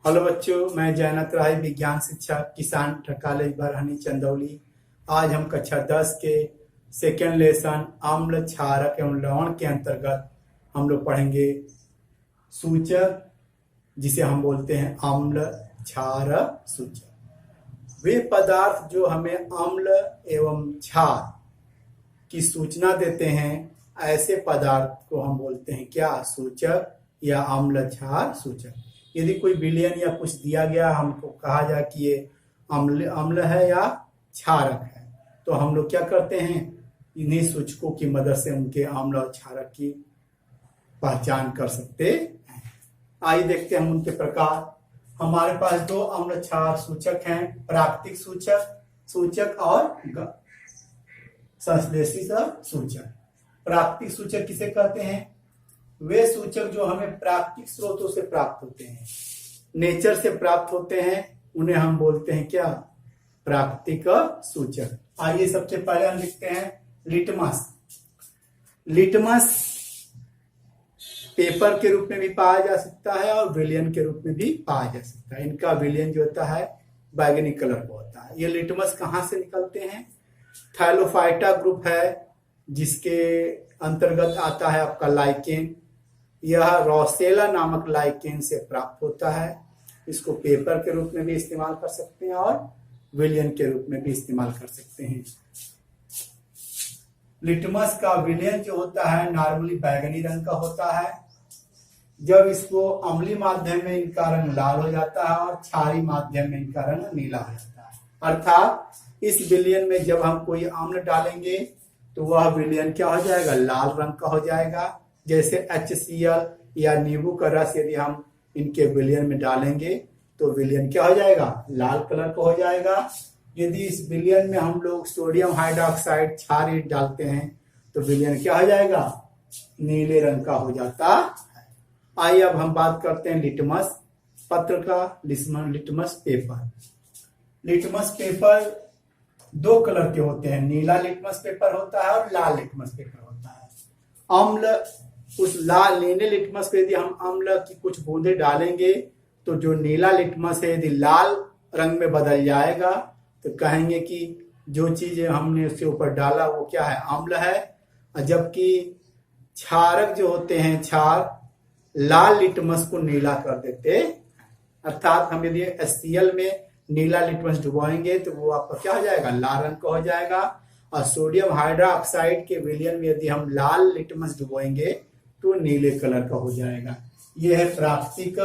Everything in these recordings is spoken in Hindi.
हेलो बच्चों, मैं जयनाथ राय, विज्ञान शिक्षक, किसान कॉलेज बरहनी चंदौली। आज हम कक्षा 10 के सेकेंड लेसन अम्ल, क्षारक एवं लवण के अंतर्गत हम लोग पढ़ेंगे सूचक, जिसे हम बोलते हैं अम्ल क्षार सूचक। वे पदार्थ जो हमें अम्ल एवं क्षार की सूचना देते हैं, ऐसे पदार्थ को हम बोलते हैं क्या? सूचक या अम्ल क्षार सूचक। यदि कोई विलयन या कुछ दिया गया, हमको कहा जाए कि ये अम्ल है या क्षारक है, तो हम लोग क्या करते हैं? इन्हीं सूचकों की मदद से उनके अम्ल और क्षारक की पहचान कर सकते हैं। आइए देखते हैं हम उनके प्रकार। हमारे पास दो अम्ल क्षार सूचक हैं, प्राकृतिक सूचक और संश्लेषित सूचक। प्राकृतिक सूचक किसे कहते हैं? वे सूचक जो हमें प्राकृतिक स्रोतों से प्राप्त होते हैं, नेचर से प्राप्त होते हैं, उन्हें हम बोलते हैं क्या? प्राकृतिक सूचक। आइए सबसे पहले हम लिखते हैं लिटमस। लिटमस पेपर के रूप में भी पाया जा सकता है और विलयन के रूप में भी पाया जा सकता है। इनका विलयन जो होता है बैगनी कलर का होता है। ये लिटमस कहाँ से निकलते हैं? थैलोफाइटा ग्रुप है, जिसके अंतर्गत आता है आपका लाइकेन। यह रोसेला नामक लाइकेन से प्राप्त होता है। इसको पेपर के रूप में भी इस्तेमाल कर सकते हैं और विलयन के रूप में भी इस्तेमाल कर सकते हैं। लिटमस का विलयन जो होता है नॉर्मली बैगनी रंग का होता है। जब इसको अम्लीय माध्यम में इनका रंग लाल हो जाता है और क्षारीय माध्यम में इनका रंग नीला हो जाता है। अर्थात इस विलयन में जब हम कोई अम्ल डालेंगे तो वह विलयन क्या हो जाएगा? लाल रंग का हो जाएगा। जैसे HCl या नींबू का रस यदि हम इनके विलयन में डालेंगे तो विलयन क्या हो जाएगा? लाल कलर का हो जाएगा। यदि इस विलयन में हम लोग सोडियम हाइड्रोक्साइड क्षार डालते हैं तो विलयन क्या हो जाएगा? नीले रंग का हो जाता है। आइए अब हम बात करते हैं लिटमस पत्र का, लिटमस पेपर। लिटमस पेपर दो कलर के होते हैं, नीला लिटमस पेपर होता है और लाल लिटमस पेपर होता है। अम्ल, उस लाल नीले लिटमस पे यदि हम अम्ल की कुछ बूंदे डालेंगे तो जो नीला लिटमस है यदि लाल रंग में बदल जाएगा तो कहेंगे कि जो चीज हमने उसके ऊपर डाला वो क्या है? अम्ल है। जबकि क्षारक जो होते हैं, क्षार लाल लिटमस को नीला कर देते। अर्थात हम यदि HCl में नीला लिटमस डुबोएंगे तो वो आपका क्या हो जाएगा? लाल रंग का हो जाएगा। और सोडियम हाइड्रोक्साइड के विलयन में यदि हम लाल लिटमस डुबोएंगे तो नीले कलर का हो जाएगा। यह है प्राकृतिक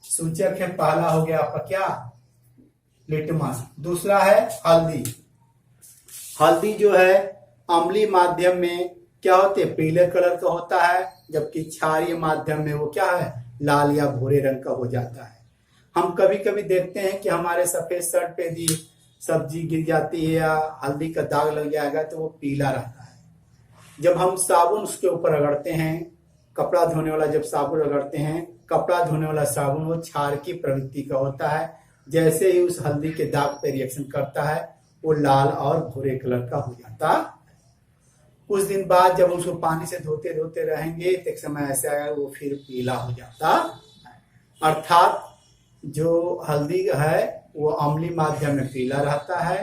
सूचक है। पहला हो गया आपका क्या? लिटमस। दूसरा है हल्दी। हल्दी जो है अम्लीय माध्यम में क्या होते हैं? पीले कलर का होता है, जबकि क्षारीय माध्यम में वो क्या है? लाल या भूरे रंग का हो जाता है। हम कभी कभी देखते हैं कि हमारे सफेद शर्ट पे यदि सब्जी गिर जाती है या हल्दी का दाग लग जाएगा तो वो पीला रहता है। जब हम साबुन उसके ऊपर रगड़ते हैं, कपड़ा धोने वाला जब साबुन रगड़ते हैं, कपड़ा धोने वाला साबुन वो क्षार की प्रवृत्ति का होता है। जैसे ही उस हल्दी के दाग पे रिएक्शन करता है वो लाल और भूरे कलर का हो जाता है। कुछ दिन बाद जब उसको पानी से धोते धोते रहेंगे तो एक समय ऐसे आएगा वो फिर पीला हो जाता है। अर्थात जो हल्दी है वो अम्लीय माध्यम में पीला रहता है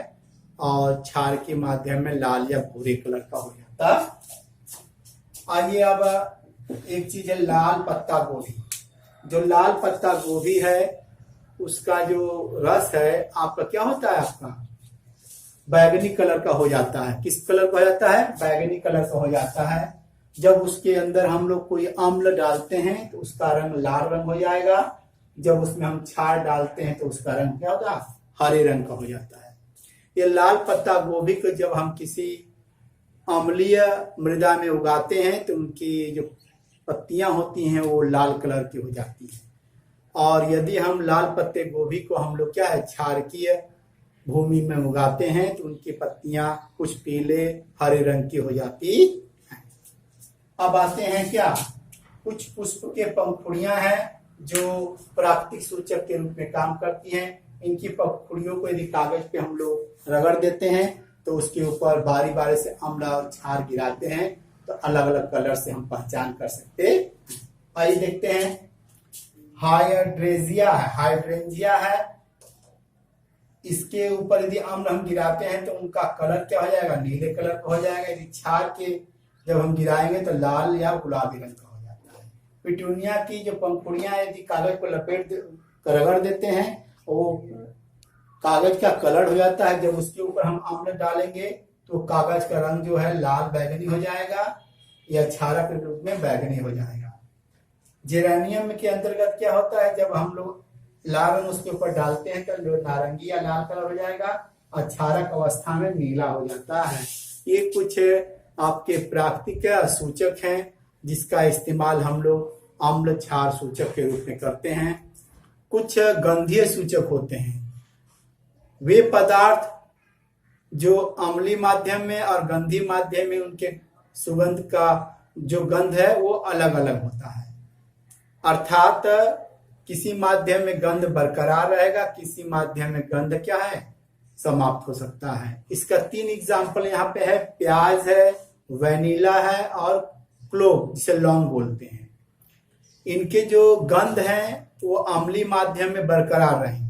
और क्षार के माध्यम में लाल या भूरे कलर का हो जाता है। आइए अब एक चीज है लाल पत्ता गोभी। जो लाल पत्ता गोभी है उसका जो रस है आपका क्या होता है? आपका बैगनी कलर का हो जाता है। किस कलर का हो जाता है? बैगनी कलर का हो जाता है। जब उसके अंदर हम लोग कोई अम्ल डालते हैं तो उसका रंग लाल रंग हो जाएगा। जब उसमें हम क्षार डालते हैं तो उसका रंग क्या होगा? हरे रंग का हो जाता है। ये लाल पत्ता गोभी को जब हम किसी अम्लीय मृदा में उगाते हैं तो उनकी जो पत्तियां होती हैं वो लाल कलर की हो जाती हैं। और यदि हम लाल पत्ते गोभी को हम लोग क्या है? क्षारकीय भूमि में उगाते हैं तो उनकी पत्तियां कुछ पीले हरे रंग की हो जाती हैं। अब आते हैं क्या? कुछ पुष्प के पंखुड़ियां हैं जो प्राकृतिक सूचक के रूप में काम करती हैं। इनकी पंखुड़ियों को यदि कागज पे हम लोग रगड़ देते हैं तो उसके ऊपर बारी बारी से अम्ल और क्षार गिराते हैं तो अलग अलग कलर से हम पहचान कर सकते हैं। आइए देखते हैं हाइड्रेंजिया है। इसके ऊपर यदि अम्ल हम गिराते हैं तो उनका कलर क्या हो जाएगा, नीले कलर का हो जाएगा। यदि क्षार के जब हम गिराएंगे तो लाल या गुलाबी रंग का हो जाता है। पिटूनिया की जो पंखुड़ियां यदि कागज को रगड़ देते हैं वो कागज का कलर हो जाता है। जब उसके ऊपर हम अम्ल डालेंगे तो कागज का रंग जो है लाल बैगनी हो जाएगा या क्षारक के रूप में बैगनी हो जाएगा। जेरेनियम के अंतर्गत क्या होता है, जब हम लोग लाल रंग उसके ऊपर डालते हैं तो जो नारंगी या लाल कलर हो जाएगा और क्षारक अवस्था में नीला हो जाता है। ये कुछ आपके प्राकृतिक सूचक हैं जिसका इस्तेमाल हम लोग अम्ल क्षार सूचक के रूप में करते हैं। कुछ गंधीय सूचक होते हैं, वे पदार्थ जो अम्लीय माध्यम में और गंधीय माध्यम में उनके सुगंध का जो गंध है वो अलग अलग होता है। अर्थात किसी माध्यम में गंध बरकरार रहेगा, किसी माध्यम में गंध क्या है, समाप्त हो सकता है। इसका 3 एग्जाम्पल यहाँ पे है, प्याज है, वैनिला है और क्लोव जिसे लौंग बोलते हैं। इनके जो गंध हैं वो अम्लीय माध्यम में बरकरार रहेंगे,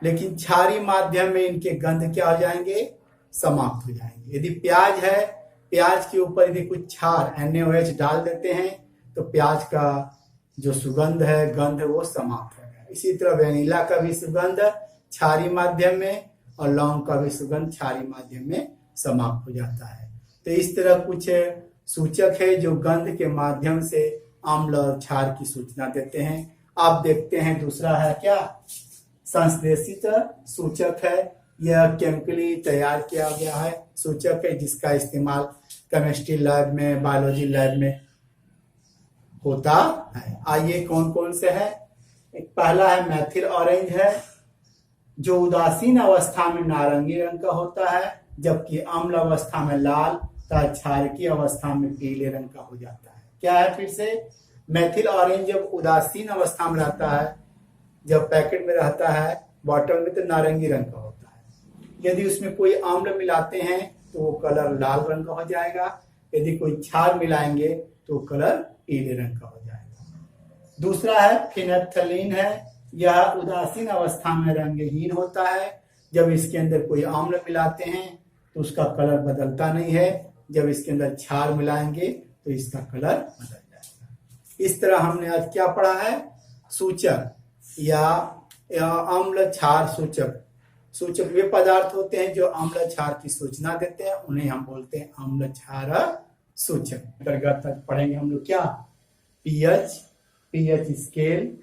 लेकिन क्षारीय माध्यम में इनके गंध क्या हो जाएंगे, समाप्त हो जाएंगे। यदि प्याज है, प्याज के ऊपर यदि कुछ क्षार NaOH डाल देते हैं तो प्याज का जो सुगंध है, गंध वो समाप्त हो गया। इसी तरह वेनिला का भी सुगंध क्षारीय माध्यम में और लौंग का भी सुगंध क्षारीय माध्यम में समाप्त हो जाता है। तो इस तरह कुछ सूचक है जो गंध के माध्यम से अम्ल और क्षार की सूचना देते हैं। आप देखते हैं दूसरा है क्या, संश्लेषित सूचक है। यह केमिकली तैयार किया गया है सूचक है जिसका इस्तेमाल केमिस्ट्री लैब में, बायोलॉजी लैब में होता है। आइए कौन कौन से है। एक पहला है मेथिल ऑरेंज है, जो उदासीन अवस्था में नारंगी रंग का होता है, जबकि अम्ल अवस्था में लाल तथा क्षारकीय अवस्था में पीले रंग का हो जाता है। क्या है फिर से, मेथिल ऑरेंज जब उदासीन अवस्था में रहता है, जब पैकेट में रहता है बॉटल में, तो नारंगी रंग का होता है। यदि उसमें कोई अम्ल मिलाते हैं तो वो कलर लाल रंग का हो जाएगा। यदि कोई क्षार मिलाएंगे तो कलर पीले रंग का हो जाएगा। दूसरा है फिनेल्फ्थलीन है, यह उदासीन अवस्था में रंगहीन होता है। जब इसके अंदर कोई अम्ल मिलाते हैं तो उसका कलर बदलता नहीं है, जब इसके अंदर क्षार मिलाएंगे तो इसका कलर बदल जाएगा। इस तरह हमने आज क्या पढ़ा है, सूचक या अम्ल क्षार सूचक। सूचक वे पदार्थ होते हैं जो अम्ल क्षार की सूचना देते हैं, उन्हें हम बोलते हैं अम्ल क्षार सूचक। अंतर्गत पढ़ेंगे हम लोग क्या, पीएच स्केल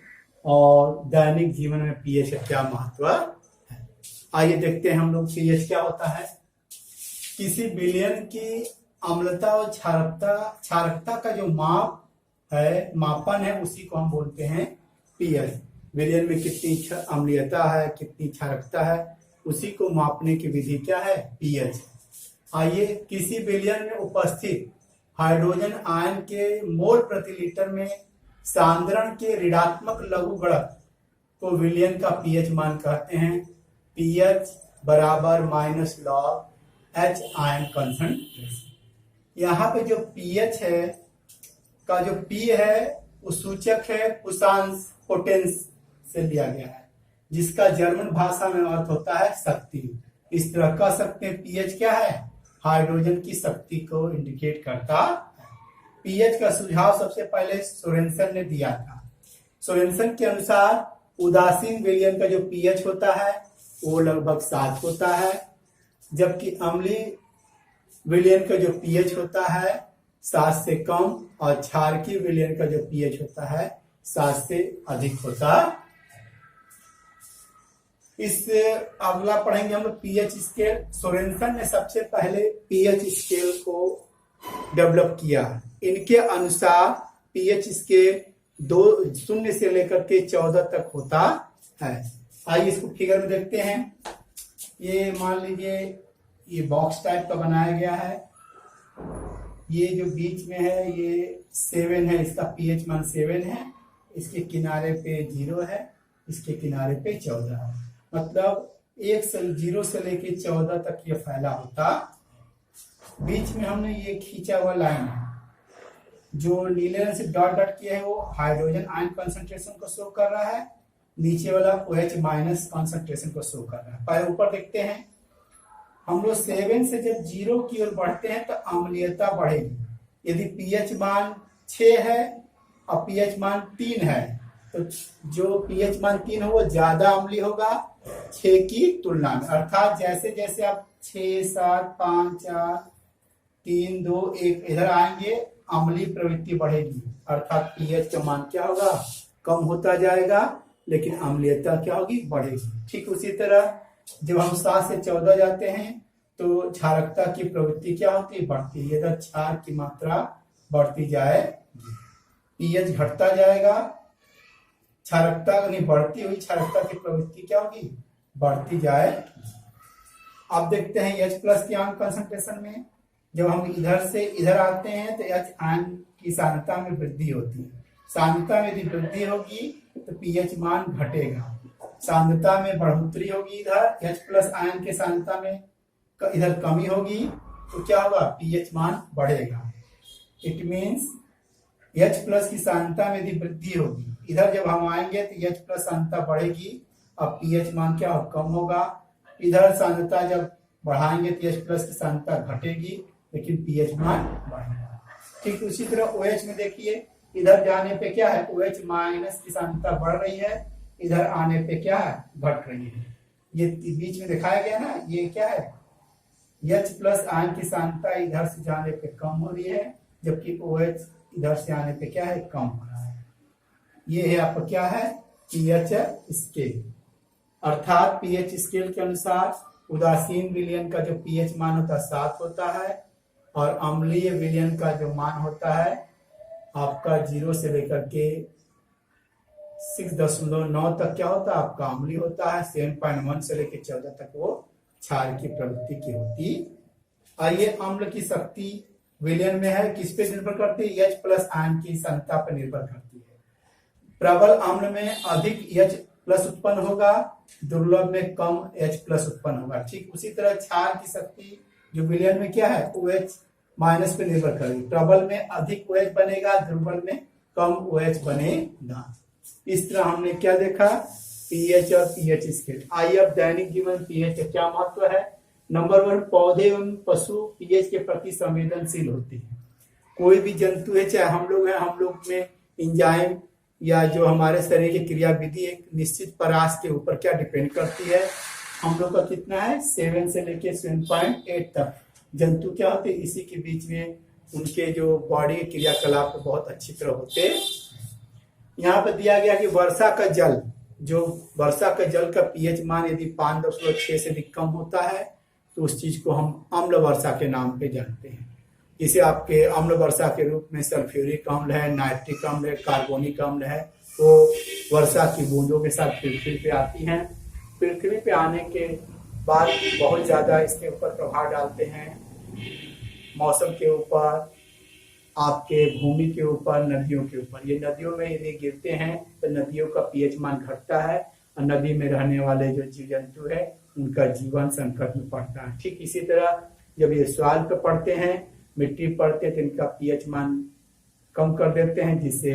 और दैनिक जीवन में पीएच का क्या महत्व है। आइए देखते हैं हम लोग पीएच क्या होता है। किसी विलयन की अम्लता और क्षारकता का जो माप है, मापन है, उसी को हम बोलते हैं पीएच। विलयन में कितनी अम्लीयता है, कितनी क्षारकता है, उसी को मापने की विधि क्या है, पीएच। आइए, किसी विलयन में उपस्थित हाइड्रोजन आयन के मोल प्रति लीटर में सांद्रण के ऋणात्मक लघुगणक को विलयन का पीएच मान कहते हैं। पीएच बराबर minus log H ion concentration. यहाँ पे जो पीएच है का जो पी है वो सूचक है कुशांश पोटेंस से लिया गया है, जिसका जर्मन भाषा में अर्थ होता है शक्ति। इस तरह कह सकते हैं पीएच क्या है, हाइड्रोजन की शक्ति को इंडिकेट करता है। पीएच का सुझाव सबसे पहले सोरेनसन ने दिया था। सोरेनसन के अनुसार उदासीन विलयन का जो पीएच होता है वो लगभग 7 होता है, जबकि अम्लीय विलयन का जो पीएच होता है 7 से कम और क्षारकीय विलयन का जो पीएच होता है 7 से अधिक होता है। इससे अगला पढ़ेंगे हम पीएच स्केल। सोरेनसन ने सबसे पहले पीएच स्केल को डेवलप किया। इनके अनुसार पीएच स्केल 0 से लेकर के 14 तक होता है। आइए इसको फिगर में देखते हैं। ये मान लीजिए ये बॉक्स टाइप का बनाया गया है, ये जो बीच में है ये 7 है, इसका पीएच मान 7 है। इसके किनारे पे 0 है, इसके किनारे पे 14 है। मतलब 0 से लेके 14 तक ये फैला होता। बीच में हमने ये खींचा हुआ लाइन है, जो नीले रंग से डॉट डॉट किया है वो हाइड्रोजन आयन कंसंट्रेशन को शो कर रहा है, नीचे वाला OH माइनस कंसंट्रेशन को शो कर रहा है। पहले ऊपर देखते हैं, हम लोग 7 से जब 0 की ओर बढ़ते हैं तो अम्लीयता बढ़ेगी। यदि pH मान 6 है और pH मान 3 है तो जो pH मान 3 है वो ज्यादा अम्लीय होगा 6 की तुलना में। अर्थात जैसे जैसे आप 6, 7, 5, 4, 3, 2, 1 इधर आएंगे अम्लीय प्रवृत्ति बढ़ेगी, अर्थात pH का मान क्या होगा, कम होता जाएगा, लेकिन अम्लीयता क्या होगी, बढ़ेगी। ठीक उसी तरह जब हम 7 से 14 जाते हैं तो क्षारकता की प्रवृत्ति क्या होती है, बढ़ती है। यदि क्षार की मात्रा बढ़ती जाए pH घटता जाएगा, क्षारकता नहीं बढ़ती हुई क्षारकता की प्रवृत्ति क्या होगी, बढ़ती जाए। अब देखते हैं H प्लस के आयन कंसंट्रेशन में, जब हम इधर से इधर आते हैं तो H आयन की सांद्रता में वृद्धि होती है। सांद्रता में यदि वृद्धि होगी तो pH मान घटेगा, सांद्रता में बढ़ोतरी होगी, इधर H प्लस आयन के सांद्रता में इधर कमी होगी तो क्या होगा, pH मान बढ़ेगा। इट मीन्स H प्लस की सांद्रता में यदि वृद्धि होगी, इधर जब हम आएंगे तो H प्लस सांद्रता बढ़ेगी, अब pH मान क्या हो, कम होगा। इधर सांद्रता जब बढ़ाएंगे तो H प्लस की सांद्रता घटेगी, लेकिन pH मान बढ़ेगा। ठीक उसी तरह OH में देखिए, इधर जाने पे क्या है, OH माइनस की सांद्रता बढ़ रही है, इधर आने पे क्या है, घट रही है। ये बीच में दिखाया गया ना, ये क्या है, H प्लस आयन की सांद्रता इधर से जाने पे कम हो रही है, जबकि OH इधर से आने पे क्या है, कम हो रहा है। ये है आपका क्या है, pH स्केल। अर्थात pH स्केल के अनुसार उदासीन विलयन का जो pH मान होता है 7 होता है, और अम्लीय विलयन का जो मान होता है आपका 0 से लेकर के 6.9 तक क्या होता है, आपका अम्लीय होता है। 7.1 से लेकर 14 तक वो क्षार की प्रवृत्ति की होती। आइए, अम्ल की शक्ति विलयन में है, किस पे निर्भर करती है, H प्लस आयन की सांद्रता पर निर्भर करती है। प्रबल अम्ल में अधिक H प्लस उत्पन्न होगा, दुर्लभ में कम H प्लस उत्पन्न होगा। ठीक उसी तरह क्षार की शक्ति जो विलयन में क्या है, OH माइनस पे निर्भर करेगी। प्रबल में अधिक OH बनेगा, दुर्बल में कम OH बनेगा। इस तरह हमने क्या देखा, pH और pH स्केल। आइए अब दैनिक जीवन pH का क्या महत्व है। नंबर 1, पौधे एवं पशु pH के प्रति संवेदनशील होते हैं। कोई भी जंतु है, चाहे हम लोग हैं, हम लोग में एंजाइम या जो हमारे शरीर की क्रियाविधि एक निश्चित परास के ऊपर क्या डिपेंड करती है। हम लोग का कितना है, 7 से लेके 7.8 तक जंतु क्या होते हैं, इसी के बीच में उनके जो बॉडी के क्रियाकलाप बहुत अच्छी तरह होते हैं। यहाँ पर दिया गया कि वर्षा का जल, जो वर्षा का जल का pH मान यदि 5.6 से अधिक कम होता है तो उस चीज को हम अम्ल वर्षा के नाम पे जानते हैं। जिसे आपके अम्ल वर्षा के रूप में सल्फ्यूरिक अम्ल है, नाइट्रिक अम्ल है, कार्बोनिक अम्ल है, वो वर्षा की बूंदों के साथ पृथ्वी पे आती हैं। पृथ्वी पे आने के बाद बहुत ज्यादा इसके ऊपर प्रभाव डालते हैं, मौसम के ऊपर, आपके भूमि के ऊपर, नदियों के ऊपर। ये नदियों में यदि गिरते हैं तो नदियों का pH मान घटता है और नदी में रहने वाले जो जीव जंतु है उनका जीवन संकट में पड़ता है। ठीक इसी तरह जब ये सॉइल पे पड़ते हैं, मिट्टी पड़ते हैं तो इनका pH मान कम कर देते हैं, जिससे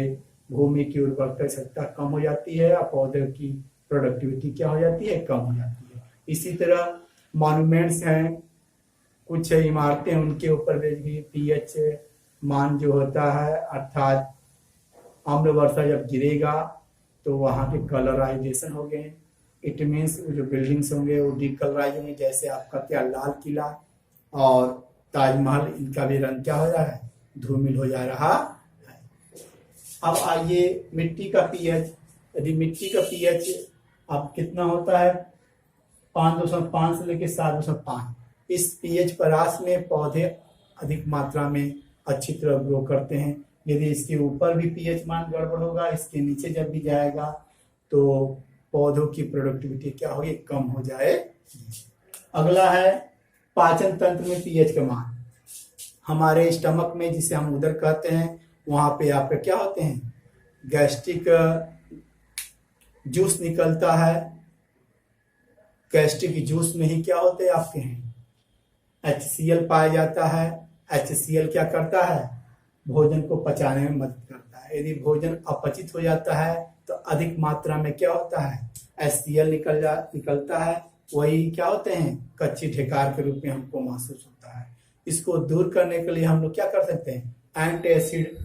भूमि की उर्वरता क्षमता कम हो जाती है और पौधे की प्रोडक्टिविटी क्या हो जाती है, कम हो जाती है। इसी तरह मॉन्यूमेंट्स हैं, कुछ इमारतें, उनके ऊपर भी pH मान जो होता है, अर्थात अम्ल वर्षा जब गिरेगा तो वहाँ के कलराइजेशन हो गए। इट मीन्स जो बिल्डिंग्स होंगे वो डिकलराइज होंगे, जैसे आपका क्या लाल किला और ताजमहल, इनका भी रंग क्या हो रहा है, धूमिल हो जा रहा है। अब आइए मिट्टी का pH। यदि मिट्टी का pH अब कितना होता है, 5.5 से लेकर 7.5। इस pH परास में पौधे अधिक मात्रा में अच्छी तरह ग्रो करते हैं। यदि इसके ऊपर भी pH मान गड़बड़ होगा, इसके नीचे जब भी जाएगा तो पौधों की प्रोडक्टिविटी क्या होगी, कम हो जाए। अगला है पाचन तंत्र में pH का मान। हमारे स्टमक में, जिसे हम उदर कहते हैं, वहां पे आपके क्या होते हैं, गैस्ट्रिक जूस निकलता है। गैस्ट्रिक जूस में ही क्या होते हैं आपके हैं, HCl पाया जाता है। HCl क्या करता है, भोजन को पचाने में मदद करता है। यदि भोजन अपचित हो जाता है तो अधिक मात्रा में क्या होता है, HCl निकलता है, वही क्या होते हैं, कच्ची ढेकार के रूप में हमको महसूस होता है। इसको दूर करने के लिए हम लोग क्या कर सकते हैं, एंटासिड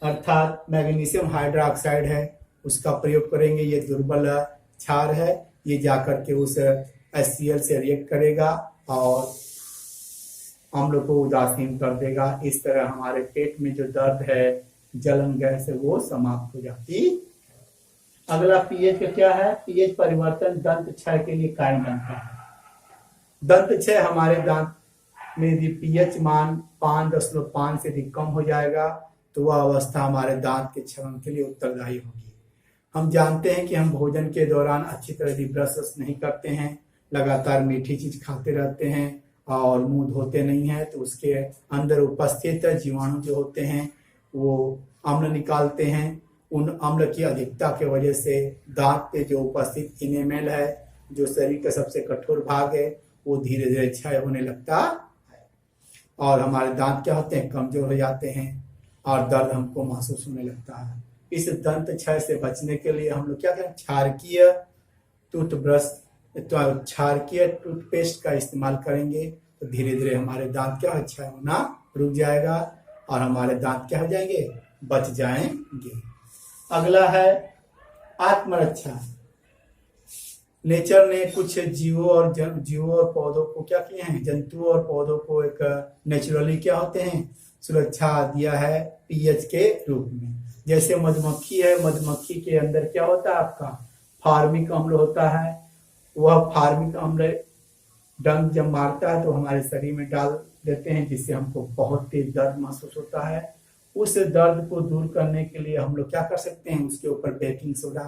अर्थात मैग्नीशियम हाइड्रोक्साइड है, उसका प्रयोग करेंगे। ये दुर्बल क्षार है, ये जाकर के उस HCl से रिएक्ट करेगा और अम्ल को उदासीन कर देगा। इस तरह हमारे पेट में जो दर्द है, जलन, गैस है, वो समाप्त हो जाती। अगला पीएच का क्या है, पीएच परिवर्तन दंत क्षय के लिए कारण बनता है। दंत क्षय हमारे दांत में यदि पीएच मान 5.5 से अधिक कम हो जाएगा तो वह अवस्था हमारे दांत के क्षरण के लिए उत्तरदायी होगी। हम जानते हैं कि हम भोजन के दौरान अच्छी तरह से ब्रश नहीं करते हैं, लगातार मीठी चीज खाते रहते हैं और मुंह धोते नहीं है, तो उसके अंदर उपस्थित जीवाणु जो होते हैं वो अम्ल निकालते हैं। उन अम्ल की अधिकता के वजह से दांत पे जो उपस्थित इनेमल है, जो शरीर का सबसे कठोर भाग है, वो धीरे धीरे क्षय होने लगता है और हमारे दांत क्या होते हैं, कमजोर हो जाते हैं और दर्द हमको महसूस होने लगता है। इस दंत क्षय से बचने के लिए हम लोग क्या करें, क्षारकीय टूथब्रश तो क्षारकीय टूथपेस्ट का इस्तेमाल करेंगे तो धीरे धीरे हमारे दांत क्या है, क्षय होना रुक जाएगा और हमारे दांत क्या हो जाएंगे, बच जाएंगे। अगला है आत्मरक्षा। नेचर ने कुछ जीवों और पौधों को क्या किए हैं, जंतुओं और पौधों को एक नेचुरली क्या होते हैं, सुरक्षा दिया है पीएच के रूप में। जैसे मधुमक्खी है, मधुमक्खी के अंदर क्या होता है, आपका फार्मिक अम्ल होता है। वह फार्मिक अम्ल डंक जब मारता है तो हमारे शरीर में डाल देते हैं, जिससे हमको बहुत तेज दर्द महसूस होता है। उस दर्द को दूर करने के लिए हम लोग क्या कर सकते हैं, उसके ऊपर बेकिंग सोडा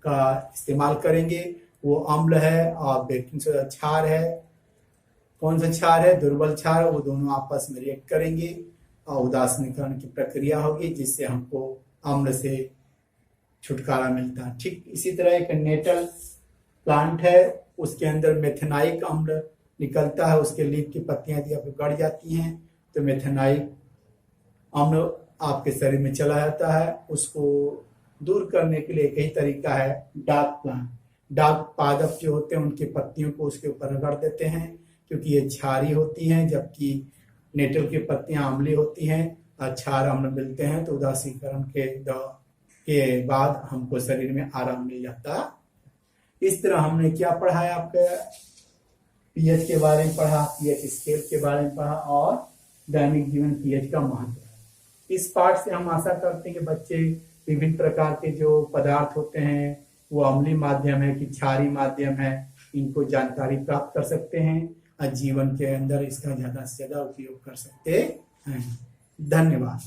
का इस्तेमाल करेंगे। वो अम्ल है और बेकिंग सोडा क्षार है। कौन सा क्षार है, दुर्बल क्षार, वो दोनों आपस में रिएक्ट करेंगे और उदासीनीकरण की प्रक्रिया होगी, जिससे हमको अम्ल से छुटकारा मिलता है। ठीक इसी तरह एक नेटल प्लांट है, उसके अंदर मेथेनाइक अम्ल निकलता है। उसके लीफ की पत्तियां यदि आपको गड़ जाती हैं तो मेथेनाइक अम्ल आपके शरीर में चला जाता है। उसको दूर करने के लिए एक ही तरीका है, डार्क प्लांट, डार्क पादप जो होते हैं उनकी पत्तियों को उसके ऊपर रगड़ देते हैं, क्योंकि ये क्षारी होती हैं, जबकि नेटल की पत्तियां अम्ली होती हैं। क्षार अम्ल मिलते हैं तो उदासीकरण के बाद हमको शरीर में आराम मिल जाता। इस तरह हमने क्या पढ़ा है, आपके पीएच के बारे में पढ़ा, पीएच स्केल के बारे में पढ़ा और दैनिक जीवन पीएच का महत्व। इस पाठ से हम आशा करते हैं कि बच्चे विभिन्न प्रकार के जो पदार्थ होते हैं, वो अम्लीय माध्यम है कि क्षारीय माध्यम है, इनको जानकारी प्राप्त कर सकते हैं और जीवन के अंदर इसका ज्यादा से ज्यादा उपयोग कर सकते हैं। धन्यवाद।